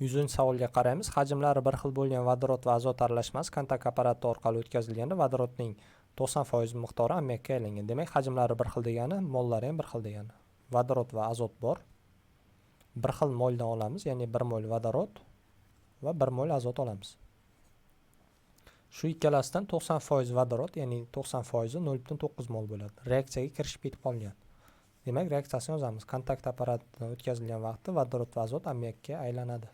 100 savolga qaraymiz. Hajmlari bir xil bo'lgan vodorod va azot aralashmasi kontakt apparati orqali o'tkazilganda vodorodning 90% miqdori ammoniakka aylangan. Demak, hajmlari bir xil degani mollari ham bir xil degani. Vodorod va azot bor. Bir xil moldan olamiz, ya'ni 1 mol vodorod va 1 mol azot olamiz. Shu ikkalasidan 90% vodorod, ya'ni 90% 0.9 mol bo'ladi. Reaksiyaga kirishib ketib qolgan. Demak, reaksiyasini yozamiz. Kontakt apparatidan o'tkazilgan vaqtda vodorod va azot ammoniakka aylanadi.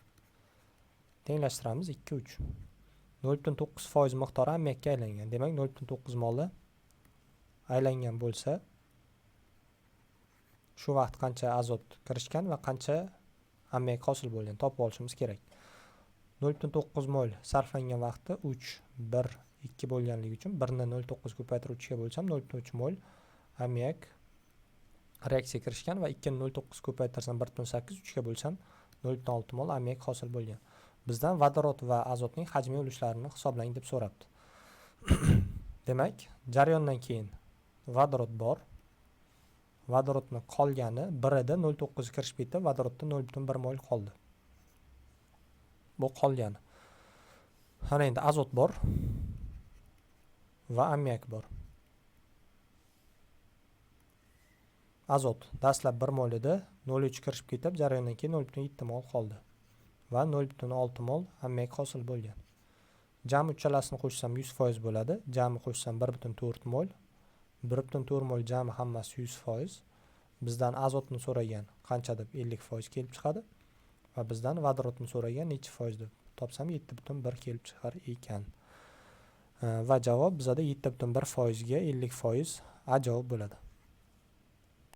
Tenglashtiramiz 2-3. 0.9% miqdori ammoniakka aylangan. Demak, 0.9 moli aylangan bo'lsa, shu vaqt qancha azot kirishgan va qancha ammoniak hosil bo'lgan topib olishimiz kerak. 0.9 mol sarflangan vaqtda 3, 1, 2 bo'lganligi uchun 1 ni 0.9 ko'paytirib 3 ga bo'lsam 0.3 mol ammoniak reaksiyaga kirishgan va 2 ni 0.9 ko'paytirsam 1.8, 3 ga bo'lsam 0.6 mol ammoniak hosil bo'lgan. Bizdan vodorod va azotning hajmiy ulushlarini hisoblang deb so'rabdi. Demak, jarayondan keyin vodorod bor. Vodorodning qolgani 1ida 0.9 kirishib ketdi, vodorodda 0.1 mol qoldi. Bu qolgani. Mana endi azot bor va ammoniak bor. Azot dastlab 1 mol edi, 0.3 kirishib ketib, jarayondan keyin 0.7 mol qoldi va 0.6 mol ammoniak hosil bo'lgan. Jami uchalasini qo'shsam 100% bo'ladi. Jami qo'shsam 1.4 mol. 1.4 mol jami hammasi 100%. Bizdan azotni so'ragan qancha deb 50% kelib chiqadi va bizdan vodorodni so'ragan necha foiz deb topsam 7.1 kelib chiqar ekan. Va javob bizada 7.1% ga 50% A javob bo'ladi.